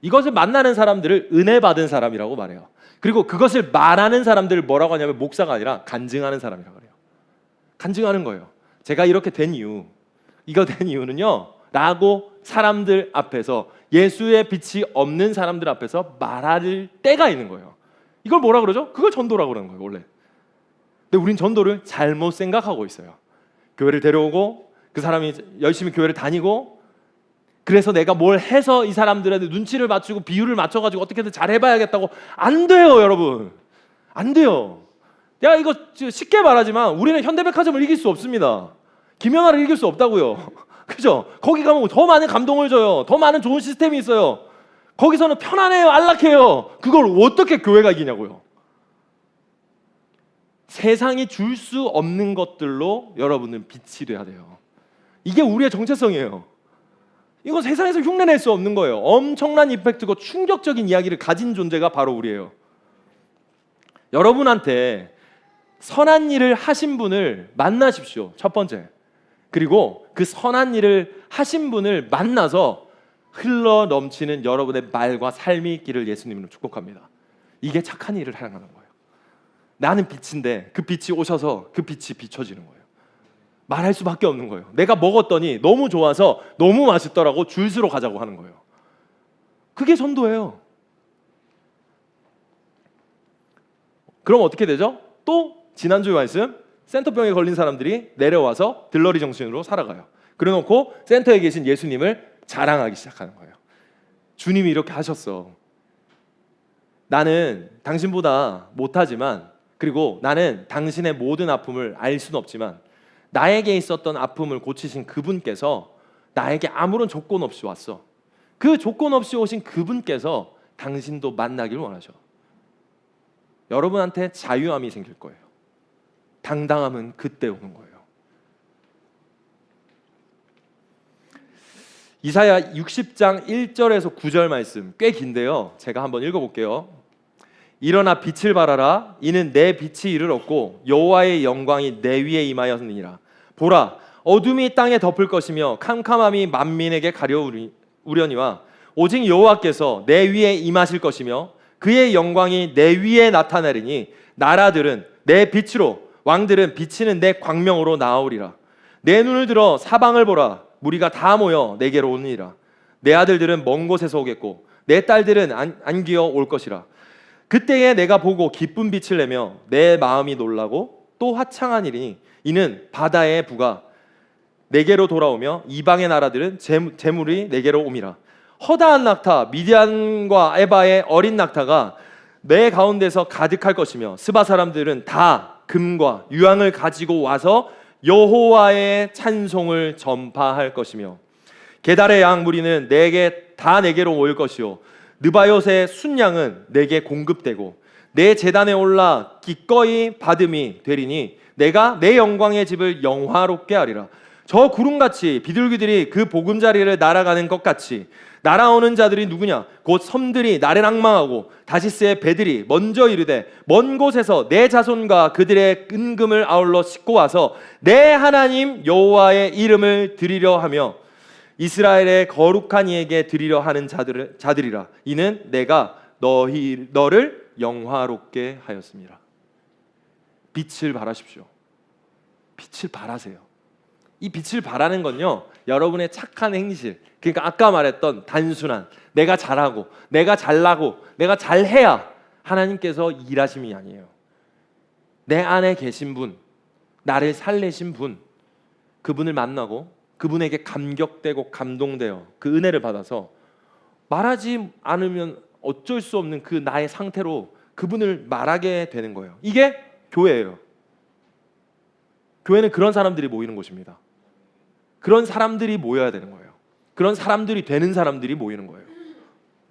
이것을 만나는 사람들을 은혜 받은 사람이라고 말해요. 그리고 그것을 말하는 사람들을 뭐라고 하냐면 목사가 아니라 간증하는 사람이라고 해요. 간증하는 거예요. 제가 이렇게 된 이유, 이거 된 이유는요 라고 사람들 앞에서, 예수의 빛이 없는 사람들 앞에서 말할 때가 있는 거예요. 이걸 뭐라 그러죠? 그걸 전도라고 그러는 거예요, 원래. 근데 우린 전도를 잘못 생각하고 있어요. 교회를 데려오고 그 사람이 열심히 교회를 다니고, 그래서 내가 뭘 해서 이 사람들한테 눈치를 맞추고 비율을 맞춰가지고 어떻게든 잘 해봐야겠다고. 안 돼요, 여러분. 안 돼요. 내가 이거 쉽게 말하지만 우리는 현대백화점을 이길 수 없습니다. 김연아를 이길 수 없다고요. 그죠? 거기 가면 더 많은 감동을 줘요. 더 많은 좋은 시스템이 있어요. 거기서는 편안해요, 안락해요. 그걸 어떻게 교회가 이기냐고요. 세상이 줄 수 없는 것들로 여러분은 빛이 돼야 돼요. 이게 우리의 정체성이에요. 이건 세상에서 흉내낼 수 없는 거예요. 엄청난 임팩트고 충격적인 이야기를 가진 존재가 바로 우리예요. 여러분한테 선한 일을 하신 분을 만나십시오. 첫 번째. 그리고 그 선한 일을 하신 분을 만나서 흘러 넘치는 여러분의 말과 삶이 있기를 예수님으로 축복합니다. 이게 착한 일을 행하는 거예요. 나는 빛인데 그 빛이 오셔서 그 빛이 비춰지는 거예요. 말할 수밖에 없는 거예요. 내가 먹었더니 너무 좋아서 너무 맛있더라고 줄 서러 가자고 하는 거예요. 그게 전도예요. 그럼 어떻게 되죠? 또 지난주 말씀 센터병에 걸린 사람들이 내려와서 들러리 정신으로 살아가요. 그래놓고 센터에 계신 예수님을 자랑하기 시작하는 거예요. 주님이 이렇게 하셨어. 나는 당신보다 못하지만, 그리고 나는 당신의 모든 아픔을 알 수는 없지만 나에게 있었던 아픔을 고치신 그분께서 나에게 아무런 조건 없이 왔어. 그 조건 없이 오신 그분께서 당신도 만나길 원하셔. 여러분한테 자유함이 생길 거예요. 당당함은 그때 오는 거예요. 이사야 60장 1절에서 9절 말씀 꽤 긴데요. 제가 한번 읽어볼게요. 일어나 빛을 발하라. 이는 내 빛이 이르렀고 여호와의 영광이 내 위에 임하였느니라. 보라, 어둠이 땅에 덮을 것이며 캄캄함이 만민에게 가려우려니와 오직 여호와께서 내 위에 임하실 것이며 그의 영광이 내 위에 나타나리니 나라들은 내 빛으로 왕들은 비치는 내 광명으로 나아오리라. 내 눈을 들어 사방을 보라. 무리가 다 모여 내게로 오느니라. 내 아들들은 먼 곳에서 오겠고 내 딸들은 안기어 올 것이라. 그때에 내가 보고 기쁜 빛을 내며 내 마음이 놀라고 또 화창한 일이니 이는 바다의 부가 내게로 돌아오며 이방의 나라들은 재물이 내게로 옴이라. 허다한 낙타 미디안과 에바의 어린 낙타가 내 가운데서 가득할 것이며 스바 사람들은 다 금과 유황을 가지고 와서 여호와의 찬송을 전파할 것이며 게달의 양 무리는 내게로 올 것이요 느바요의 순양은 내게 공급되고 내 제단에 올라 기꺼이 받음이 되리니 내가 내 영광의 집을 영화롭게 하리라. 저 구름같이 비둘기들이 그 보금자리를 날아가는 것 같이 날아오는 자들이 누구냐? 곧 섬들이 나를 앙망하고 다시스의 배들이 먼저 이르되 먼 곳에서 내 자손과 그들의 은금을 아울러 싣고 와서 내 하나님 여호와의 이름을 드리려 하며 이스라엘의 거룩한 이에게 드리려 하는 자들이라. 이는 내가 너를 영화롭게 하였습니다. 빛을 발하십시오. 빛을 발하세요. 이 빛을 발하는 건요, 여러분의 착한 행실, 그러니까 아까 말했던 단순한 내가 잘하고 내가 잘나고 내가 잘해야 하나님께서 일하심이 아니에요. 내 안에 계신 분, 나를 살리신 분, 그분을 만나고 그분에게 감격되고 감동되어 그 은혜를 받아서 말하지 않으면 어쩔 수 없는 그 나의 상태로 그분을 말하게 되는 거예요. 이게 교회예요. 교회는 그런 사람들이 모이는 곳입니다. 그런 사람들이 모여야 되는 거예요. 그런 사람들이 되는 사람들이 모이는 거예요.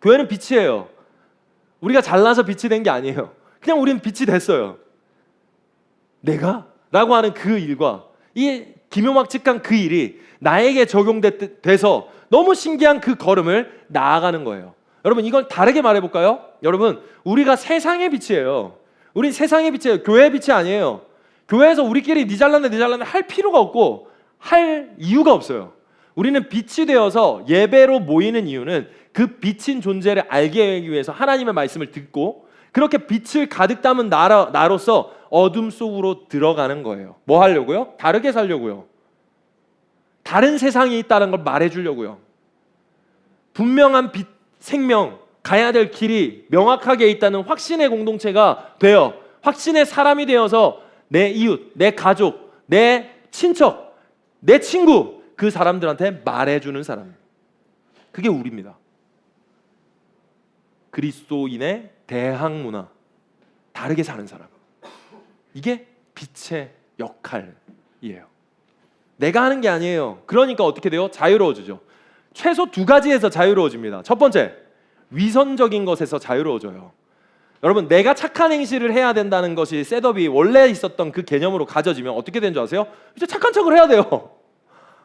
교회는 빛이에요. 우리가 잘나서 빛이 된 게 아니에요. 그냥 우리는 빛이 됐어요. 내가? 라고 하는 그 일과 이 기묘막측한 그 일이 나에게 적용돼서 너무 신기한 그 걸음을 나아가는 거예요. 여러분, 이걸 다르게 말해볼까요? 여러분, 우리가 세상의 빛이에요. 우린 세상의 빛이에요. 교회의 빛이 아니에요. 교회에서 우리끼리 니 잘났네 니 잘났네 할 필요가 없고 할 이유가 없어요. 우리는 빛이 되어서 예배로 모이는 이유는 그 빛인 존재를 알게 하기 위해서 하나님의 말씀을 듣고 그렇게 빛을 가득 담은 나로서 어둠 속으로 들어가는 거예요. 뭐 하려고요? 다르게 살려고요. 다른 세상이 있다는 걸 말해주려고요. 분명한 빛, 생명, 가야 될 길이 명확하게 있다는 확신의 공동체가 되어 확신의 사람이 되어서 내 이웃, 내 가족, 내 친척, 내 친구, 그 사람들한테 말해주는 사람. 그게 우리입니다. 그리스도인의 대항문화, 다르게 사는 사람. 이게 빛의 역할이에요. 내가 하는 게 아니에요. 그러니까 어떻게 돼요? 자유로워지죠. 최소 두 가지에서 자유로워집니다. 첫 번째, 위선적인 것에서 자유로워져요. 여러분, 내가 착한 행실을 해야 된다는 것이 셋업이 원래 있었던 그 개념으로 가져지면 어떻게 되는 줄 아세요? 이제 착한 척을 해야 돼요.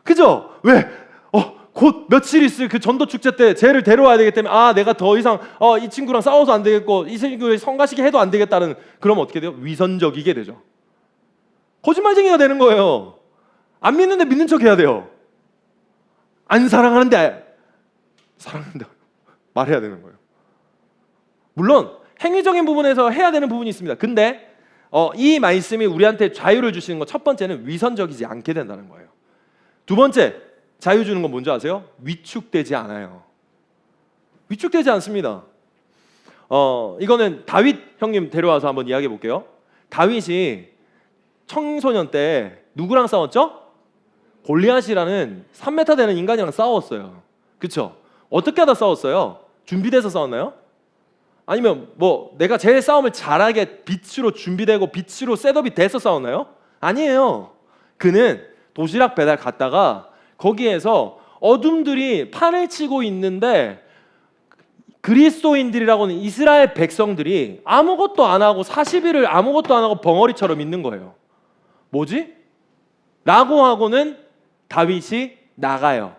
그죠? 왜? 곧 며칠 있을 그 전도 축제 때 쟤를 데려와야 되기 때문에 내가 더 이상 이 친구랑 싸워서 안 되겠고 이 친구를 성가시게 해도 안 되겠다는, 그럼 어떻게 돼요? 위선적이게 되죠. 거짓말쟁이가 되는 거예요. 안 믿는데 믿는 척 해야 돼요. 안 사랑하는데 말해야 되는 거예요. 물론 행위적인 부분에서 해야 되는 부분이 있습니다. 근데 이 말씀이 우리한테 자유를 주시는 것 첫 번째는 위선적이지 않게 된다는 거예요. 두 번째, 자유 주는 건 뭔지 아세요? 위축되지 않아요. 위축되지 않습니다. 이거는 다윗 형님 데려와서 한번 이야기해 볼게요. 다윗이 청소년 때 누구랑 싸웠죠? 골리앗이라는 3m 되는 인간이랑 싸웠어요. 그렇죠? 어떻게 하다 싸웠어요? 준비돼서 싸웠나요? 아니면 뭐 내가 제일 싸움을 잘하게 빛으로 준비되고 빛으로 셋업이 돼서 싸웠나요? 아니에요. 그는 도시락 배달 갔다가 거기에서 어둠들이 판을 치고 있는데 그리스도인들이라고는 이스라엘 백성들이 아무것도 안 하고 40일을 아무것도 안 하고 벙어리처럼 있는 거예요. 뭐지? 라고 하고는 다윗이 나가요.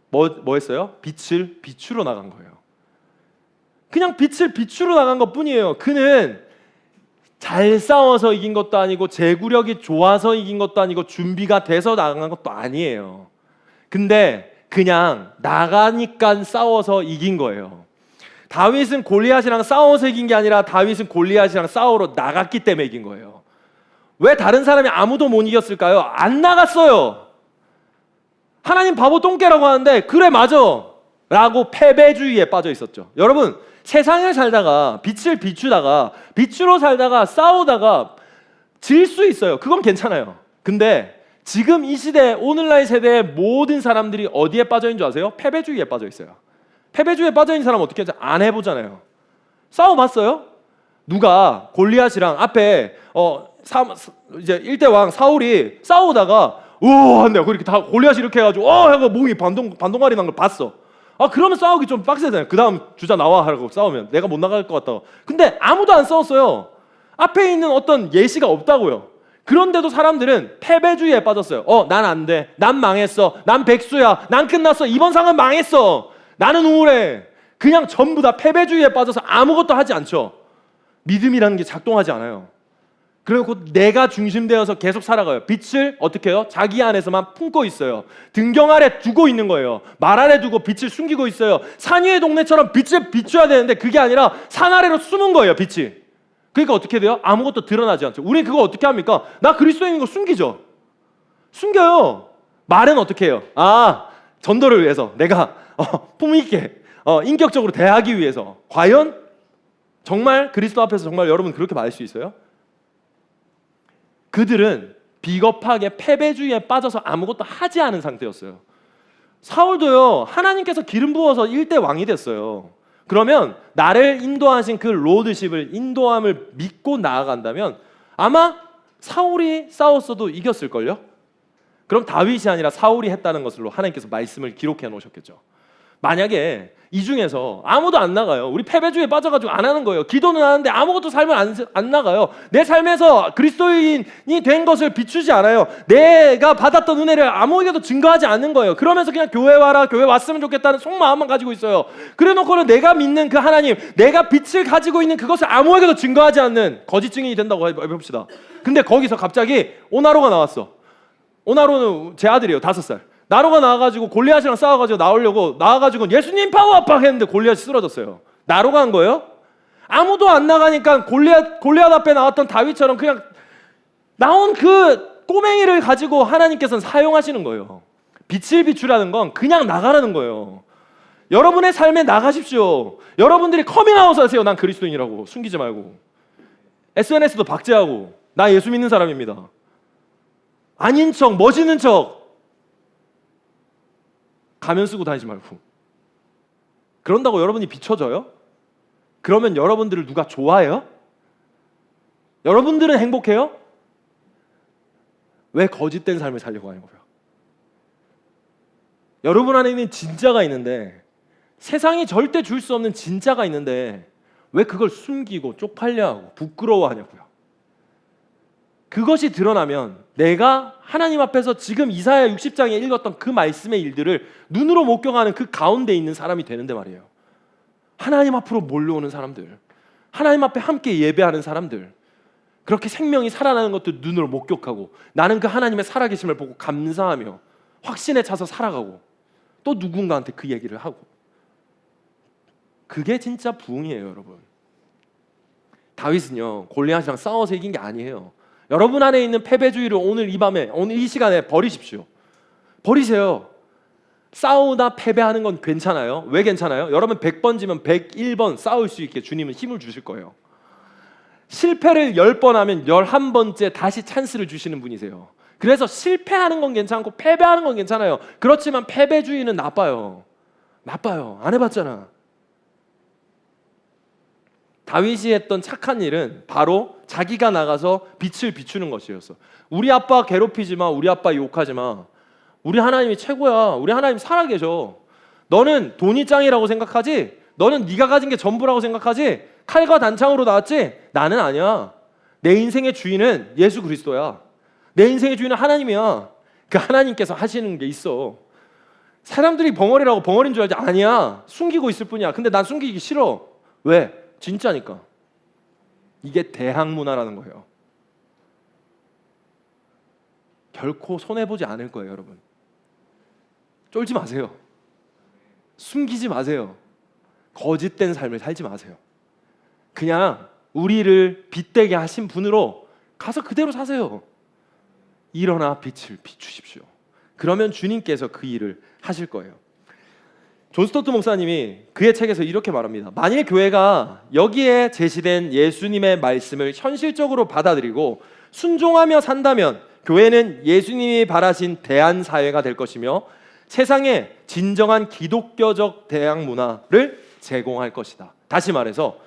뭐 했어요? 빛을 비추러 나간 거예요. 그냥 빛을 비추러 나간 것 뿐이에요. 그는 잘 싸워서 이긴 것도 아니고 제구력이 좋아서 이긴 것도 아니고 준비가 돼서 나간 것도 아니에요. 근데 그냥 나가니까 싸워서 이긴 거예요. 다윗은 골리앗이랑 싸워서 이긴 게 아니라 다윗은 골리앗이랑 싸우러 나갔기 때문에 이긴 거예요. 왜 다른 사람이 아무도 못 이겼을까요? 안 나갔어요. 하나님 바보 똥개라고 하는데 그래 맞아 라고 패배주의에 빠져 있었죠. 여러분, 세상을 살다가 빛을 비추다가 빛으로 살다가 싸우다가 질 수 있어요. 그건 괜찮아요. 근데 지금 이 시대, 오늘날 세대의 모든 사람들이 어디에 빠져 있는 줄 아세요? 패배주의에 빠져 있어요. 패배주의에 빠져 있는 사람 어떻게 하죠? 안 해보잖아요. 싸워봤어요? 누가 골리앗이랑 앞에 이제 1대 왕 사울이 싸우다가 한대요. 그렇게 다 골리앗이 이렇게 해가지고 하고 몸이 반동아리 난 걸 봤어. 그러면 싸우기 좀 빡세잖아요. 그 다음 주자 나와 하라고 싸우면 내가 못 나갈 것 같다고. 근데 아무도 안 싸웠어요. 앞에 있는 어떤 예시가 없다고요. 그런데도 사람들은 패배주의에 빠졌어요. 난 안 돼. 난 망했어. 난 백수야. 난 끝났어. 이번 상은 망했어. 나는 우울해. 그냥 전부 다 패배주의에 빠져서 아무것도 하지 않죠. 믿음이라는 게 작동하지 않아요. 그리고 내가 중심되어서 계속 살아가요. 빛을 어떻게 해요? 자기 안에서만 품고 있어요. 등경 아래 두고 있는 거예요. 말 아래 두고 빛을 숨기고 있어요. 산 위의 동네처럼 빛을 비춰야 되는데 그게 아니라 산 아래로 숨은 거예요. 빛이. 그러니까 어떻게 돼요? 아무것도 드러나지 않죠. 우리 그거 어떻게 합니까? 나 그리스도인인 거 숨기죠. 숨겨요. 말은 어떻게 해요? 전도를 위해서 내가 품있게 인격적으로 대하기 위해서. 과연 정말 그리스도 앞에서 정말 여러분 그렇게 말할 수 있어요? 그들은 비겁하게 패배주의에 빠져서 아무것도 하지 않은 상태였어요. 사울도요, 하나님께서 기름 부어서 1대 왕이 됐어요. 그러면 나를 인도하신 그 로드십을, 인도함을 믿고 나아간다면 아마 사울이 싸웠어도 이겼을걸요? 그럼 다윗이 아니라 사울이 했다는 것으로 하나님께서 말씀을 기록해 놓으셨겠죠. 만약에 이 중에서 아무도 안 나가요. 우리 패배주의에 빠져가지고 안 하는 거예요. 기도는 하는데 아무것도 삶을 안 나가요. 내 삶에서 그리스도인이 된 것을 비추지 않아요. 내가 받았던 은혜를 아무에게도 증거하지 않는 거예요. 그러면서 그냥 교회 와라, 교회 왔으면 좋겠다는 속마음만 가지고 있어요. 그래놓고는 내가 믿는 그 하나님, 내가 빛을 가지고 있는 그것을 아무에게도 증거하지 않는 거짓 증인이 된다고 해봅시다. 근데 거기서 갑자기 오나로가 나왔어. 오나로는 제 아들이에요. 5살. 나로가 나와가지고 골리앗이랑 싸워가지고 나와가지고 예수님 파워 팍 했는데 골리앗이 쓰러졌어요. 나로가 한 거예요? 아무도 안 나가니까 골리앗 앞에 나왔던 다윗처럼 그냥 나온 그 꼬맹이를 가지고 하나님께서는 사용하시는 거예요. 빛을 비추라는 건 그냥 나가라는 거예요. 여러분의 삶에 나가십시오. 여러분들이 커밍아웃 하세요. 난 그리스도인이라고 숨기지 말고. SNS도 박제하고 나 예수 믿는 사람입니다. 아닌 척, 멋있는 척 가면 쓰고 다니지 말고. 그런다고 여러분이 비춰져요? 그러면 여러분들을 누가 좋아해요? 여러분들은 행복해요? 왜 거짓된 삶을 살려고 하는 거예요? 여러분 안에 있는 진짜가 있는데, 세상이 절대 줄 수 없는 진짜가 있는데 왜 그걸 숨기고 쪽팔려하고 부끄러워하냐고요. 그것이 드러나면 내가 하나님 앞에서 지금 이사야 60장에 읽었던 그 말씀의 일들을 눈으로 목격하는 그 가운데 있는 사람이 되는데 말이에요. 하나님 앞으로 몰려오는 사람들, 하나님 앞에 함께 예배하는 사람들, 그렇게 생명이 살아나는 것도 눈으로 목격하고 나는 그 하나님의 살아계심을 보고 감사하며 확신에 차서 살아가고 또 누군가한테 그 얘기를 하고. 그게 진짜 부흥이에요, 여러분. 다윗은요 골리앗이랑 싸워서 이긴 게 아니에요. 여러분 안에 있는 패배주의를 오늘 이 밤에, 오늘 이 시간에 버리십시오. 버리세요. 싸우다 패배하는 건 괜찮아요. 왜 괜찮아요? 여러분 100번 지면 101번 싸울 수 있게 주님은 힘을 주실 거예요. 실패를 10번 하면 11번째 다시 찬스를 주시는 분이세요. 그래서 실패하는 건 괜찮고 패배하는 건 괜찮아요. 그렇지만 패배주의는 나빠요. 나빠요. 안 해봤잖아. 다윗이 했던 착한 일은 바로 자기가 나가서 빛을 비추는 것이었어. 우리 아빠 괴롭히지 마. 우리 아빠 욕하지 마. 우리 하나님이 최고야. 우리 하나님 살아계셔. 너는 돈이 짱이라고 생각하지? 너는 네가 가진 게 전부라고 생각하지? 칼과 단창으로 나왔지? 나는 아니야. 내 인생의 주인은 예수 그리스도야. 내 인생의 주인은 하나님이야. 그 하나님께서 하시는 게 있어. 사람들이 벙어리라고 벙어리인 줄 알지? 아니야. 숨기고 있을 뿐이야. 근데 난 숨기기 싫어. 왜? 진짜니까. 이게 대항문화라는 거예요. 결코 손해보지 않을 거예요, 여러분. 쫄지 마세요. 숨기지 마세요. 거짓된 삶을 살지 마세요. 그냥 우리를 빛되게 하신 분으로 가서 그대로 사세요. 일어나 빛을 비추십시오. 그러면 주님께서 그 일을 하실 거예요. 존 스토트 목사님이 그의 책에서 이렇게 말합니다. 만일 교회가 여기에 제시된 예수님의 말씀을 현실적으로 받아들이고 순종하며 산다면 교회는 예수님이 바라신 대안사회가 될 것이며 세상에 진정한 기독교적 대학 문화를 제공할 것이다. 다시 말해서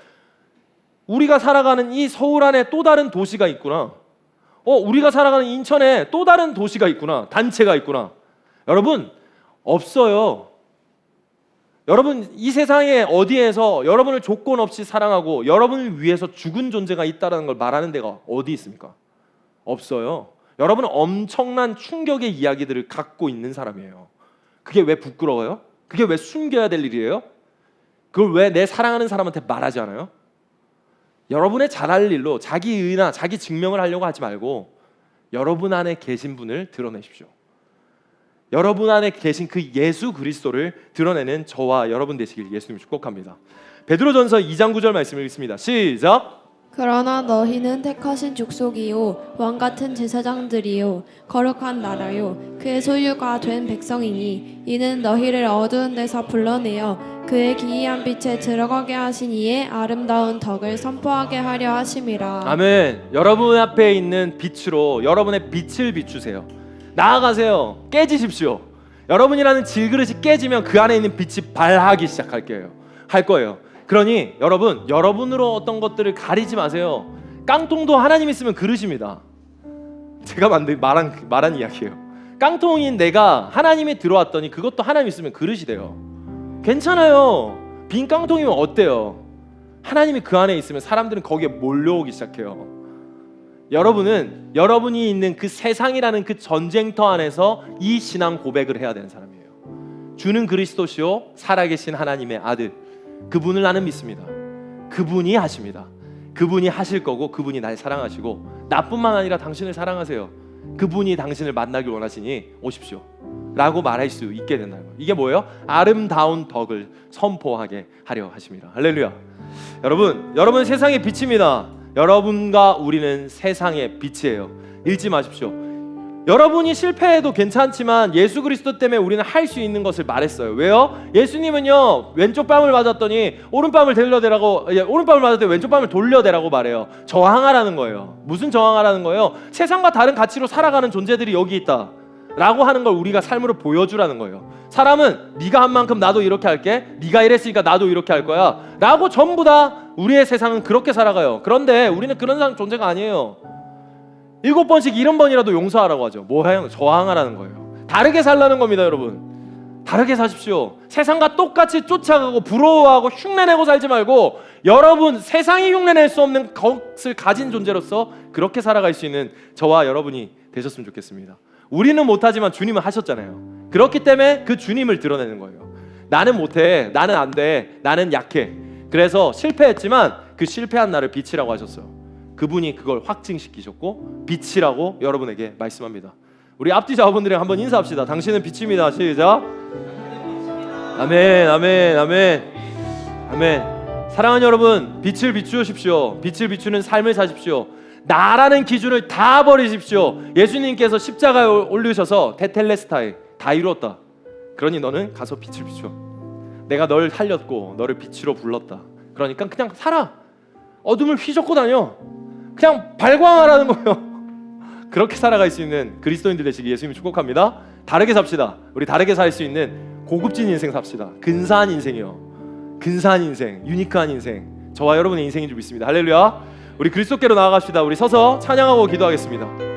우리가 살아가는 이 서울 안에 또 다른 도시가 있구나. 우리가 살아가는 인천에 또 다른 도시가 있구나. 단체가 있구나. 여러분 없어요. 여러분 이 세상에 어디에서 여러분을 조건 없이 사랑하고 여러분을 위해서 죽은 존재가 있다는 걸 말하는 데가 어디 있습니까? 없어요. 여러분은 엄청난 충격의 이야기들을 갖고 있는 사람이에요. 그게 왜 부끄러워요? 그게 왜 숨겨야 될 일이에요? 그걸 왜 내 사랑하는 사람한테 말하지 않아요? 여러분의 잘할 일로 자기 의나 자기 증명을 하려고 하지 말고 여러분 안에 계신 분을 드러내십시오. 여러분 안에 계신 그 예수 그리스도를 드러내는 저와 여러분 되시길 예수님을 축복합니다. 베드로전서 2장 9절 말씀을 읽습니다. 시작. 그러나 너희는 택하신 족속이요 왕 같은 제사장들이요 거룩한 나라요 그의 소유가 된 백성이니 이는 너희를 어두운 데서 불러내어 그의 기이한 빛에 들어가게 하신 이의 아름다운 덕을 선포하게 하려 하심이라. 아멘. 여러분 앞에 있는 빛으로 여러분의 빛을 비추세요. 나아가세요. 깨지십시오. 여러분이라는 질그릇이 깨지면 그 안에 있는 빛이 발하기 시작할 거예요. 그러니 여러분으로 어떤 것들을 가리지 마세요. 깡통도 하나님 있으면 그릇입니다. 제가 말한 이야기예요. 깡통인 내가 하나님이 들어왔더니 그것도 하나님 있으면 그릇이 돼요. 괜찮아요. 빈 깡통이면 어때요? 하나님이 그 안에 있으면 사람들은 거기에 몰려오기 시작해요. 여러분은 여러분이 있는 그 세상이라는 그 전쟁터 안에서 이 신앙 고백을 해야 되는 사람이에요. 주는 그리스도시요 살아계신 하나님의 아들, 그분을 나는 믿습니다. 그분이 하십니다. 그분이 하실 거고 그분이 날 사랑하시고 나뿐만 아니라 당신을 사랑하세요. 그분이 당신을 만나길 원하시니 오십시오 라고 말할 수 있게 된다는 거예요. 이게 뭐예요? 아름다운 덕을 선포하게 하려 하십니다. 할렐루야. 여러분 세상의 빛입니다. 여러분과 우리는 세상의 빛이에요. 잊지 마십시오. 여러분이 실패해도 괜찮지만 예수 그리스도 때문에 우리는 할 수 있는 것을 말했어요. 왜요? 예수님은요 왼쪽 뺨을 맞았더니 오른뺨을 돌려대라고, 오른뺨을 맞았더니 왼쪽 뺨을 돌려대라고 말해요. 저항하라는 거예요. 무슨 저항하라는 거예요? 세상과 다른 가치로 살아가는 존재들이 여기 있다 라고 하는 걸 우리가 삶으로 보여주라는 거예요. 사람은 네가 한 만큼 나도 이렇게 할게, 네가 이랬으니까 나도 이렇게 할 거야 라고 전부 다 우리의 세상은 그렇게 살아가요. 그런데 우리는 그런 존재가 아니에요. 7번씩 70번이라도 용서하라고 하죠. 뭐예요? 저항하라는 거예요. 다르게 살라는 겁니다. 여러분 다르게 사십시오. 세상과 똑같이 쫓아가고 부러워하고 흉내내고 살지 말고 여러분 세상이 흉내낼 수 없는 것을 가진 존재로서 그렇게 살아갈 수 있는 저와 여러분이 되셨으면 좋겠습니다. 우리는 못하지만 주님은 하셨잖아요. 그렇기 때문에 그 주님을 드러내는 거예요. 나는 못해, 나는 안 돼, 나는 약해. 그래서 실패했지만 그 실패한 나를 빛이라고 하셨어요. 그분이 그걸 확증시키셨고 빛이라고 여러분에게 말씀합니다. 우리 앞뒤 자분들이랑 한번 인사합시다. 당신은 빛입니다. 시작. 아멘, 아멘, 아멘, 아멘. 사랑하는 여러분, 빛을 비추십시오. 빛을 비추는 삶을 사십시오. 나라는 기준을 다 버리십시오. 예수님께서 십자가에 올리셔서 테텔레스타이, 다 이루었다. 그러니 너는 가서 빛을 비추어. 내가 널 살렸고 너를 빛으로 불렀다. 그러니까 그냥 살아. 어둠을 휘젓고 다녀. 그냥 발광하라는 거예요. 그렇게 살아갈 수 있는 그리스도인들 되시기 예수님 축복합니다. 다르게 삽시다. 우리 다르게 살 수 있는 고급진 인생 삽시다. 근사한 인생이요. 근사한 인생, 유니크한 인생. 저와 여러분의 인생인 줄 믿습니다. 할렐루야. 우리 그리스도께로 나아갑시다. 우리 서서 찬양하고 기도하겠습니다.